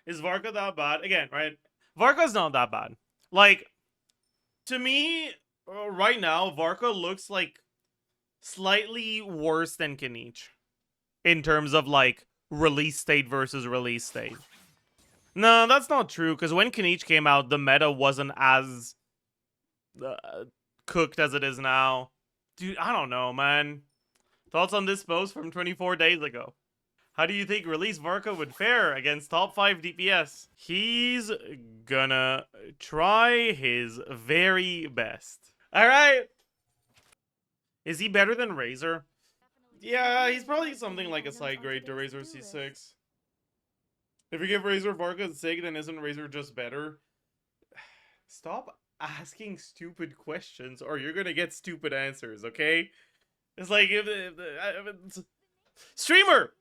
Is Varka that bad? Again, right? Varka's not that bad. Like, to me, right now, Varka looks like slightly worse than Kinich in terms of like release state versus release state. No, that's not true, because when Kinich came out, the meta wasn't as cooked as it is now. Dude, I don't know, man. Thoughts on this post from 24 days ago? How do you think release Varka would fare against top 5 DPS? He's gonna try his very best. Alright. Is he better than Razor? Yeah, he's probably something like a side grade to Razor C6. If you give Razor Varka Sig, then isn't Razor just better? Stop asking stupid questions or you're gonna get stupid answers, okay? It's like Streamer!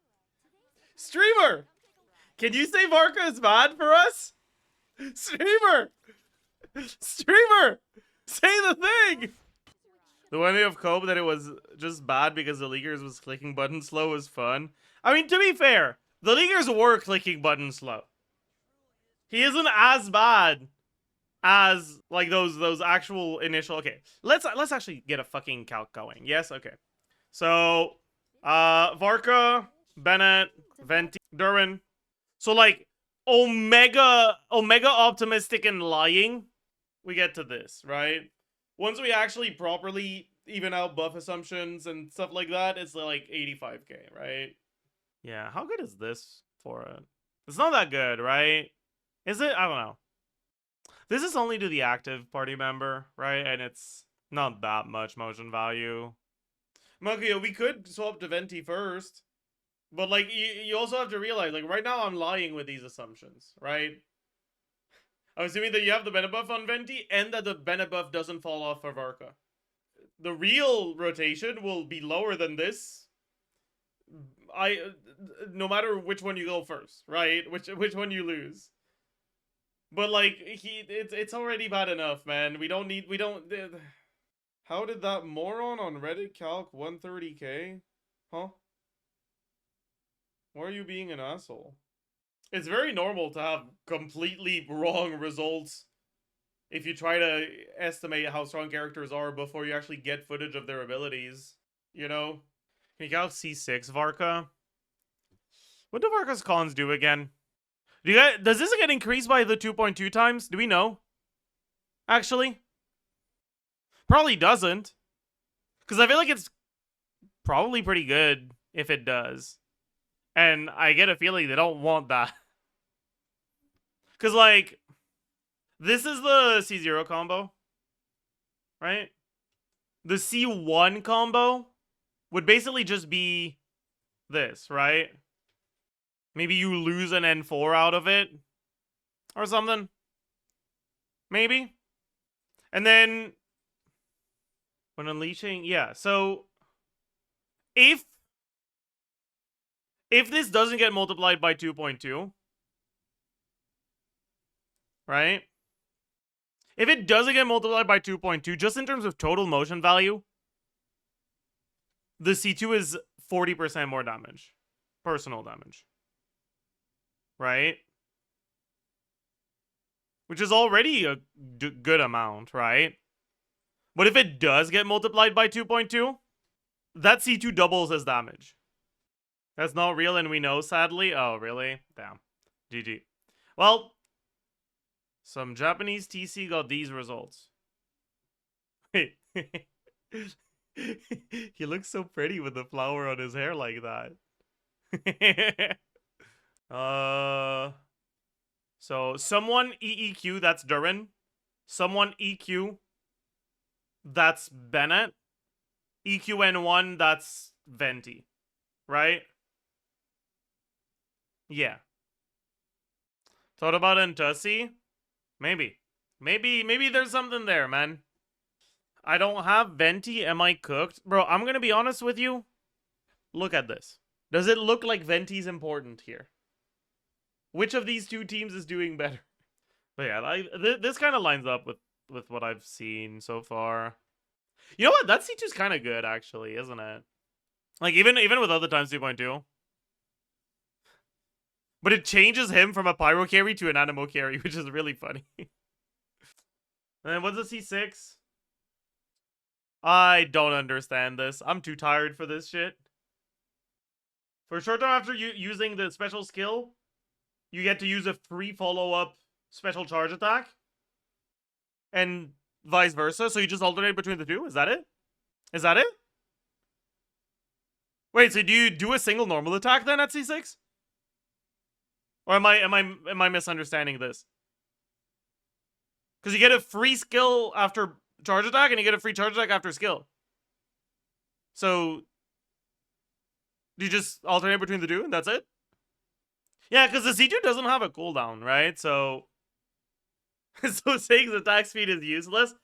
Streamer! Can you say Varka is bad for us? Streamer! Streamer! Say the thing! The one way of cope that it was just bad because the leaguers was clicking buttons slow was fun. I mean, to be fair, the leaguers were clicking buttons slow. He isn't as bad as like those actual initial. Okay, let's actually get a fucking calc going. Yes, okay. So, Varka, Bennett, Venti, Derwin. So like Omega optimistic and lying. We get to this, right? Once we actually properly even out buff assumptions and stuff like that, it's like 85k, right? Yeah, how good is this for it? It's not that good, right? Is it? I don't know. This is only to the active party member, right? And it's not that much motion value. Monkey, we could swap to Venti first. But, like, you also have to realize, like, right now I'm lying with these assumptions, right? I'm assuming that you have the Bennett buff on Venti and that the Bennett buff doesn't fall off for Varka. The real rotation will be lower than this. No matter which one you go first, right? Which one you lose. But like it's already bad enough, man. We don't. How did that moron on Reddit calc 130k? Huh? Why are you being an asshole? It's very normal to have completely wrong results if you try to estimate how strong characters are before you actually get footage of their abilities. You know? Can you calc C6 Varka? What do Varka's cons do again? Does this get increased by the 2.2 times? Do we know? Actually? Probably doesn't. Because I feel like it's probably pretty good if it does. And I get a feeling they don't want that. Because, like, this is the C0 combo. Right? The C1 combo would basically just be this, right? Maybe you lose an N4 out of it. Or something. Maybe. And then when unleashing, yeah, so if this doesn't get multiplied by 2.2, right? If it doesn't get multiplied by 2.2, just in terms of total motion value, the C2 is 40% more damage. Personal damage. Right? Which is already a good amount, right? But if it does get multiplied by 2.2, that C2 doubles as damage. That's not real and we know, sadly. Oh, really? Damn. GG. Well, some Japanese TC got these results. He looks so pretty with the flower on his hair like that. So someone EEQ, that's Durin. Someone EQ, that's Bennett. EQN1, that's Venti. Right? Yeah. Thought about Entussi? Maybe. Maybe there's something there, man. I don't have Venti. Am I cooked? Bro, I'm gonna be honest with you. Look at this. Does it look like Venti's important here? Which of these two teams is doing better? But yeah, this kind of lines up with what I've seen so far. You know what? That C2's kind of good, actually, isn't it? Like, even with other times 2.2. But it changes him from a pyro carry to an animo carry, which is really funny. And what's a C6? I don't understand this. I'm too tired for this shit. For a short time after using the special skill, you get to use a free follow-up special charge attack. And vice versa, so you just alternate between the two? Is that it? Is that it? Wait, so do you do a single normal attack then at C6? Or am I misunderstanding this? Because you get a free skill after charge attack, and you get a free charge attack after skill. So do you just alternate between the two, and that's it? Yeah, because the C2 doesn't have a cooldown, right? So so saying attack speed is useless.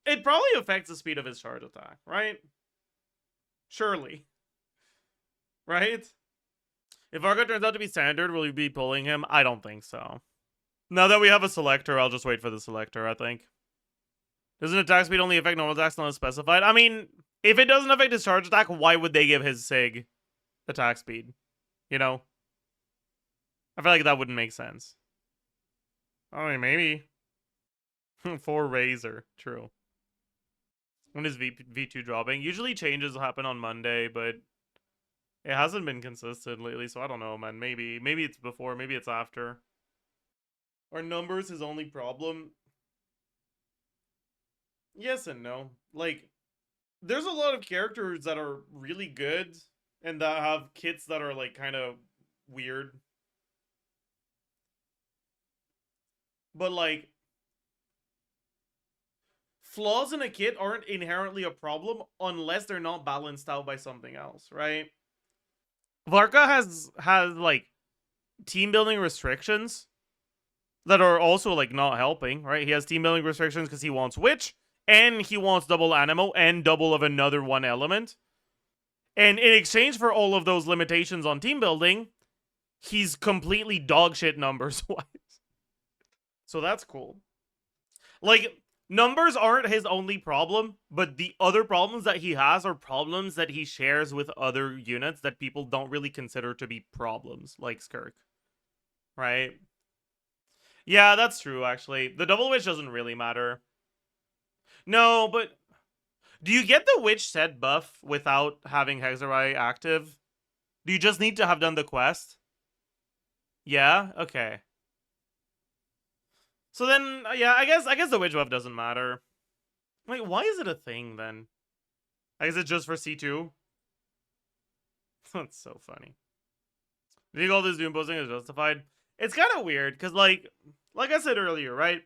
It probably affects the speed of his charge attack, right? Surely. Right? If Varka turns out to be standard, will you be pulling him? I don't think so. Now that we have a selector, I'll just wait for the selector, I think. Doesn't attack speed only affect normal attacks not specified? I mean, if it doesn't affect his charge attack, why would they give his SIG attack speed? You know? I feel like that wouldn't make sense. I mean, maybe. For Razor, true. When is V2 dropping? Usually changes happen on Monday, but it hasn't been consistent lately, so I don't know, man. Maybe it's before, maybe it's after. Are numbers his only problem? Yes and no. Like, there's a lot of characters that are really good and that have kits that are, like, kind of weird. But, like, flaws in a kit aren't inherently a problem unless they're not balanced out by something else, right? Varka has like team building restrictions that are also like not helping, right? He has team building restrictions because he wants Witch and he wants double Animo and double of another one element. And in exchange for all of those limitations on team building, he's completely dogshit numbers wise. So that's cool. Like, numbers aren't his only problem, but the other problems that he has are problems that he shares with other units that people don't really consider to be problems, like Skirk. Right? Yeah, that's true, actually. The double witch doesn't really matter. No, but do you get the witch set buff without having Hexarai active? Do you just need to have done the quest? Yeah? Okay. So then, yeah, I guess the witch buff doesn't matter. Wait, why is it a thing then? I guess it's just for C2. That's so funny. Do you think all this Doomposting is justified? It's kind of weird, because like I said earlier, right?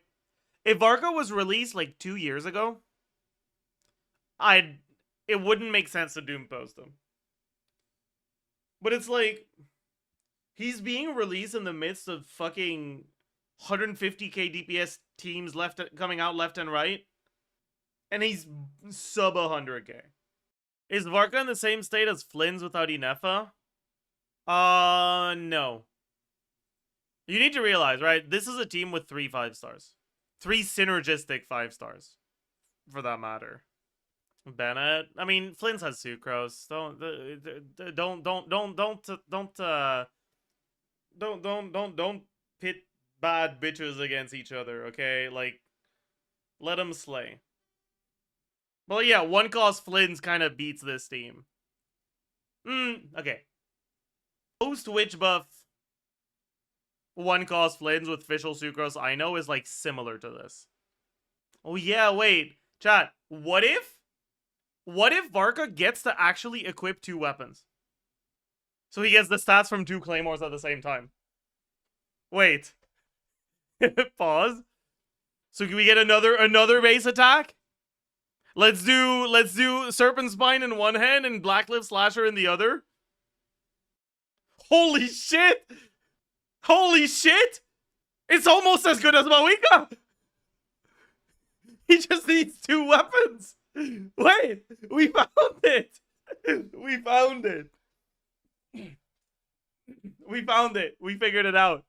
If Varka was released like 2 years ago, it wouldn't make sense to Doompost him. But it's like, he's being released in the midst of fucking 150k DPS teams coming out left and right. And he's sub 100k. Is Varka in the same state as Flynn's without Inefa? No. You need to realize, right? This is a team with 3 5-stars. 3 synergistic 5-stars. For that matter. Bennett. I mean, Flynn's has Sucrose. Don't pit bad bitches against each other, okay? Like, let them slay. Well, yeah, one cost Flynn's kind of beats this team. Okay. Post witch buff, one cost Flynn's with official Sucrose, I know, is like similar to this. Oh yeah, wait. Chat, what if Varka gets to actually equip 2 weapons? So he gets the stats from 2 claymores at the same time. Wait. Pause. So can we get another base attack? Let's do Serpent Spine in one hand and Blacklift Slasher in the other. Holy shit! Holy shit! It's almost as good as Mawika! He just needs 2 weapons! Wait! We found it! We found it! We found it! We figured it out!